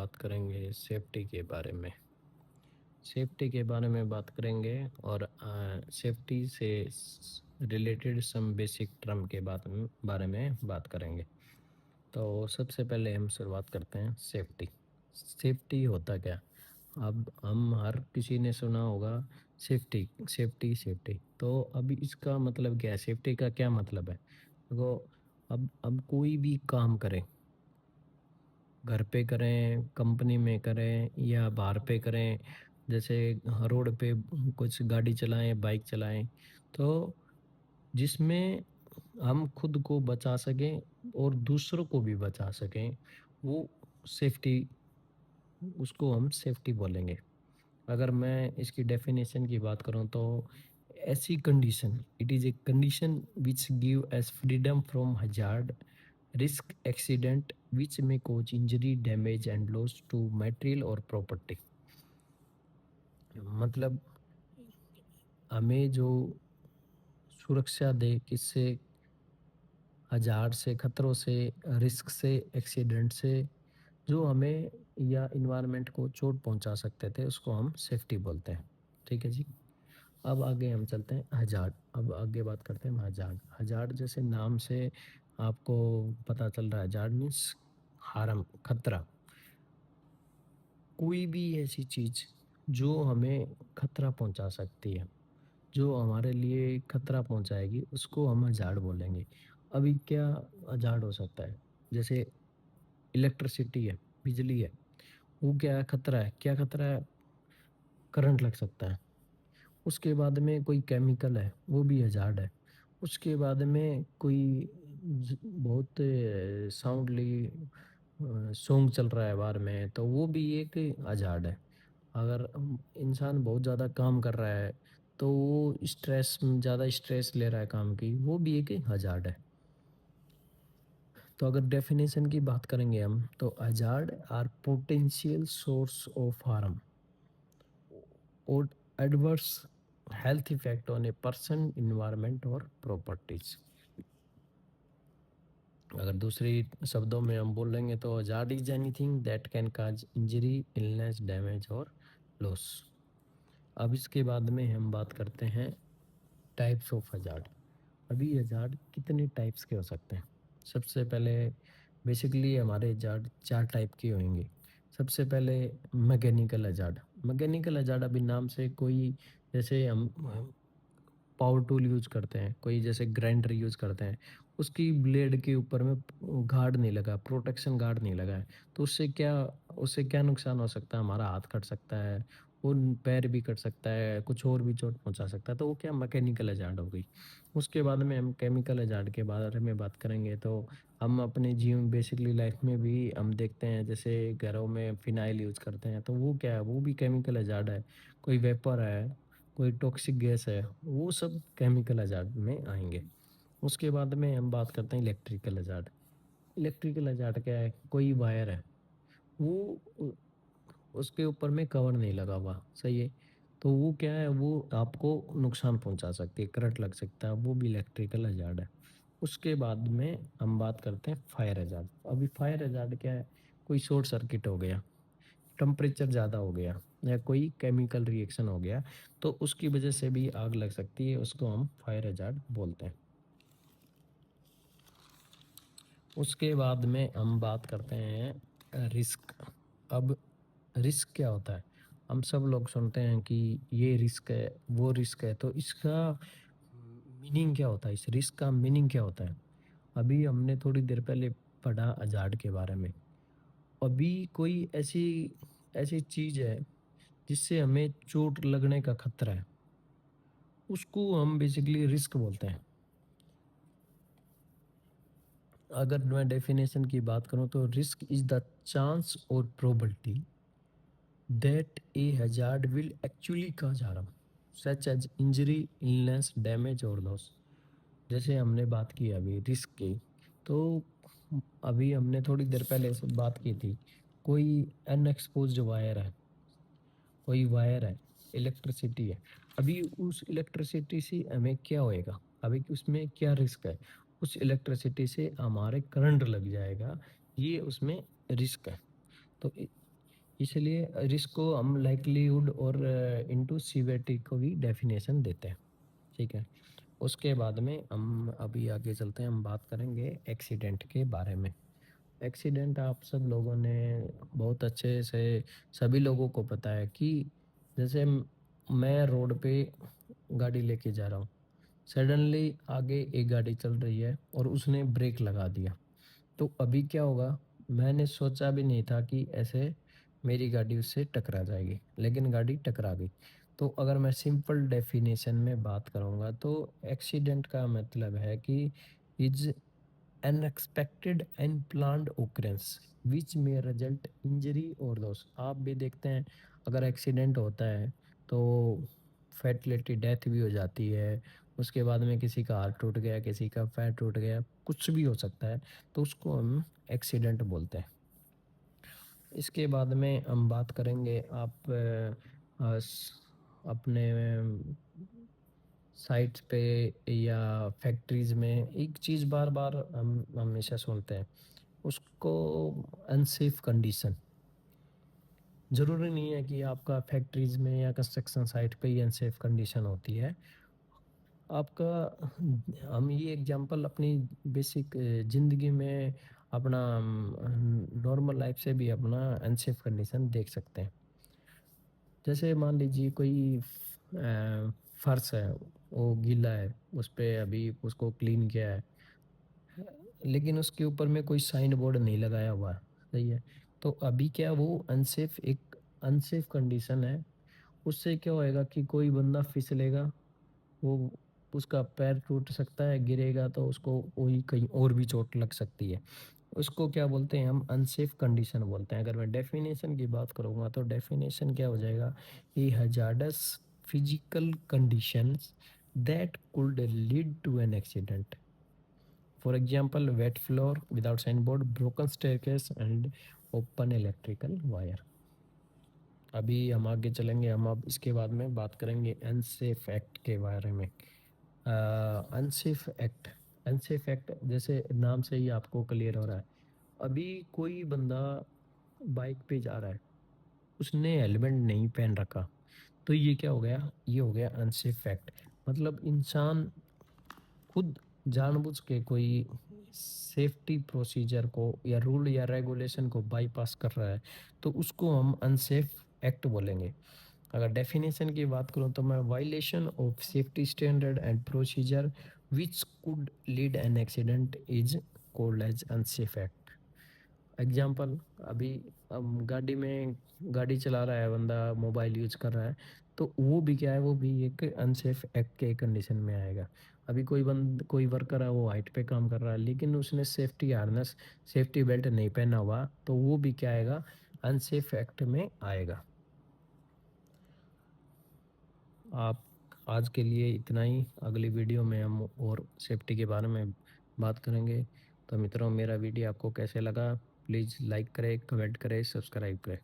बात करेंगे सेफ्टी के बारे में। सेफ्टी के बारे में बात करेंगे और सेफ्टी से रिलेटेड सम बेसिक टर्म के बारे में बात करेंगे। तो सबसे पहले हम शुरुआत करते हैं सेफ्टी। सेफ्टी होता क्या? अब हम हर किसी ने सुना होगा सेफ्टी सेफ्टी सेफ्टी। तो अभी इसका मतलब क्या है? सेफ्टी का क्या मतलब है? देखो, अब कोई भी काम करें, घर पे करें, कंपनी में करें या बाहर पे करें, जैसे रोड पे कुछ गाड़ी चलाएं, बाइक चलाएं, तो जिसमें हम खुद को बचा सकें और दूसरों को भी बचा सकें, वो सेफ्टी, उसको हम सेफ्टी बोलेंगे। अगर मैं इसकी डेफिनेशन की बात करूं तो ऐसी condition, it is a condition which gives freedom from hazard, risk, accident which में cause injury, damage and loss to material और प्रॉपर्टी। मतलब हमें जो सुरक्षा दे, किससे? हजार से, खतरों से, रिस्क से, एक्सीडेंट से, जो हमें या इन्वायरमेंट को चोट पहुंचा सकते थे, उसको हम सेफ्टी बोलते हैं। ठीक है जी। अब आगे हम चलते हैं हजार्ड। अब आगे बात करते हैं हजार्ड। हजार्ड जैसे नाम से आपको पता चल रहा है, हजार्ड मीन्स हार्म, खतरा। कोई भी ऐसी चीज जो हमें खतरा पहुंचा सकती है, जो हमारे लिए खतरा पहुंचाएगी, उसको हम हजार्ड बोलेंगे। अभी क्या हजार्ड हो सकता है? जैसे इलेक्ट्रिसिटी है, बिजली है, वो क्या है? खतरा है। क्या खतरा है? करंट लग सकता है। उसके बाद में कोई केमिकल है, वो भी हजार्ड है। उसके बाद में कोई बहुत साउंडली सॉन्ग चल रहा है बाहर में, तो वो भी एक हजार्ड है। अगर इंसान बहुत ज़्यादा काम कर रहा है, तो वो स्ट्रेस, ज़्यादा स्ट्रेस ले रहा है काम की, वो भी एक हजार्ड है। तो अगर डेफिनेशन की बात करेंगे हम, तो hazard are potential source of harm और adverse health effect on a person, environment और प्रॉपर्टीज। अगर दूसरी शब्दों में हम बोलेंगे तो hazard is anything that can cause injury, illness, damage और लॉस। अब इसके बाद में हम बात करते हैं टाइप्स ऑफ हजार्ड। अभी हजार्ड कितने टाइप्स के हो सकते हैं? सबसे पहले बेसिकली हमारे हजार्ड चार टाइप के होंगे। सबसे पहले मैकेनिकल हजार्ड। मैकेनिकल हजार्ड अभी नाम से कोई, जैसे हम पावर टूल यूज करते हैं, कोई जैसे ग्राइंडर यूज करते हैं, उसकी ब्लेड के ऊपर में गार्ड नहीं लगा, प्रोटेक्शन गार्ड नहीं लगा है, तो उससे क्या नुकसान हो सकता है? हमारा हाथ कट सकता है, वो पैर भी कट सकता है, कुछ और भी चोट पहुंचा सकता है। तो वो क्या? मैकेनिकल हजार्ड हो गई। उसके बाद में हम केमिकल हजार्ड के बारे में बात करेंगे। तो हम अपने जीवन, बेसिकली लाइफ में भी हम देखते हैं, जैसे घरों में फिनाइल यूज करते हैं, तो वो क्या है? वो भी केमिकल हजार्ड है। कोई वेपर है, कोई टॉक्सिक गैस है, वो सब केमिकल हजार्ड में आएंगे। उसके बाद में हम बात करते हैं इलेक्ट्रिकल हजार्ड। इलेक्ट्रिकल हजार्ड क्या है? कोई वायर है, वो उसके ऊपर में कवर नहीं लगा हुआ, सही है, तो वो क्या है? वो आपको नुकसान पहुंचा सकती है, करंट लग सकता है, वो भी इलेक्ट्रिकल हजार्ड है। उसके बाद में हम बात करते हैं फायर हजार्ड। अभी फायर हजार्ड क्या है? कोई शॉर्ट सर्किट हो गया, टेम्परेचर ज़्यादा हो गया, या कोई केमिकल रिएक्शन हो गया, तो उसकी वजह से भी आग लग सकती है, उसको हम फायर हजार्ड बोलते हैं। उसके बाद में हम बात करते हैं रिस्क। अब रिस्क क्या होता है? हम सब लोग सुनते हैं कि ये रिस्क है, वो रिस्क है, तो इसका मीनिंग क्या होता है? इस रिस्क का मीनिंग क्या होता है? अभी हमने थोड़ी देर पहले पढ़ा हजार्ड के बारे में। अभी कोई ऐसी ऐसी चीज है जिससे हमें चोट लगने का खतरा है, उसको हम बेसिकली रिस्क बोलते हैं। अगर मैं डेफिनेशन की बात करूं तो रिस्क इज द चांस और probability that a hazard will actually cause harm, such as injury, illness, damage और लॉस। जैसे हमने बात की अभी रिस्क की, तो अभी हमने थोड़ी देर पहले से बात की थी, कोई अनएक्सपोज्ड वायर है, कोई वायर है, इलेक्ट्रिसिटी है। अभी उस इलेक्ट्रिसिटी से हमें क्या होएगा? अभी उसमें क्या रिस्क है? उस इलेक्ट्रिसिटी से हमारे करंट लग जाएगा, ये उसमें रिस्क है। तो इसलिए रिस्क को हम लाइक्लीहुड और इनटू सीवियरिटी को भी डेफिनेशन देते हैं, ठीक है। उसके बाद में हम अभी आगे चलते हैं, हम बात करेंगे एक्सीडेंट के बारे में। एक्सीडेंट आप सब लोगों ने बहुत अच्छे से, सभी लोगों को पता है कि जैसे मैं रोड पे गाड़ी लेके जा रहा हूँ, सडनली आगे एक गाड़ी चल रही है और उसने ब्रेक लगा दिया, तो अभी क्या होगा, मैंने सोचा भी नहीं था कि ऐसे मेरी गाड़ी उससे टकरा जाएगी, लेकिन गाड़ी टकरा गई। तो अगर मैं सिंपल डेफिनेशन में बात करूँगा तो एक्सीडेंट का मतलब है कि is unexpected unplanned occurrence which may result injury और लॉस। आप भी देखते हैं, अगर एक्सीडेंट होता है तो फैटलिटी डेथ भी हो जाती है, उसके बाद में किसी का हाथ टूट गया, किसी का पैर टूट गया, कुछ भी हो सकता है, तो उसको हम एक्सीडेंट बोलते हैं। इसके बाद में हम बात करेंगे, आप अपने साइट्स पे या फैक्ट्रीज में एक चीज़ बार बार हम हमेशा सुनते हैं, उसको अनसेफ कंडीशन। ज़रूरी नहीं है कि आपका फैक्ट्रीज में या कंस्ट्रक्शन साइट पे ही अनसेफ कंडीशन होती है। आपका, हम ये एग्जांपल अपनी बेसिक ज़िंदगी में अपना नॉर्मल लाइफ से भी अपना अनसेफ कंडीशन देख सकते हैं। जैसे मान लीजिए कोई फर्श है, वो गीला है, उस पे अभी उसको क्लीन किया है, लेकिन उसके ऊपर में कोई साइन बोर्ड नहीं लगाया हुआ, सही है। तो अभी क्या, वो अनसेफ, एक अनसेफ कंडीशन है। उससे क्या होएगा कि कोई बंदा फिसलेगा, वो उसका पैर टूट सकता है, गिरेगा तो उसको वही कहीं और भी चोट लग सकती है। उसको क्या बोलते हैं, हम अनसेफ कंडीशन बोलते हैं। अगर मैं डेफिनेशन की बात करूँगा तो डेफिनेशन क्या हो जाएगा कि hazardous physical conditions that could lead to an accident. For example wet floor without sign board, broken staircase and open electrical wire. अभी हम आगे चलेंगे, हम अब इसके बाद में बात करेंगे अनसेफ एक्ट के बारे में। अनसेफ एक्ट, अनसेफ एक्ट जैसे नाम से ही आपको क्लियर हो रहा है। अभी कोई बंदा बाइक पे जा रहा है, उसने हेलमेट नहीं पहन रखा, तो ये क्या हो गया, ये हो गया अनसेफ एक्ट। मतलब इंसान खुद जानबूझ के कोई सेफ्टी प्रोसीजर को या रूल या रेगुलेशन को बाईपास कर रहा है, तो उसको हम अनसेफ एक्ट बोलेंगे। अगर डेफिनेशन की बात करूं तो मैं, violation of safety standard and procedure which could lead an accident is called as unsafe act. Example, अभी हम गाड़ी में, गाड़ी चला रहा है बंदा, मोबाइल यूज कर रहा है, तो वो भी क्या है, वो भी एक अनसेफ एक्ट के कंडीशन में आएगा। अभी कोई वर्कर है, वो हाइट पे काम कर रहा है, लेकिन उसने सेफ्टी हार्नेस, सेफ्टी बेल्ट नहीं पहना हुआ, तो वो भी क्या आएगा, अनसेफ एक्ट में आएगा। आप, आज के लिए इतना ही, अगली वीडियो में हम और सेफ्टी के बारे में बात करेंगे। तो मित्रों, मेरा वीडियो आपको कैसे लगा, प्लीज़ लाइक करें, कमेंट करें, सब्सक्राइब करें।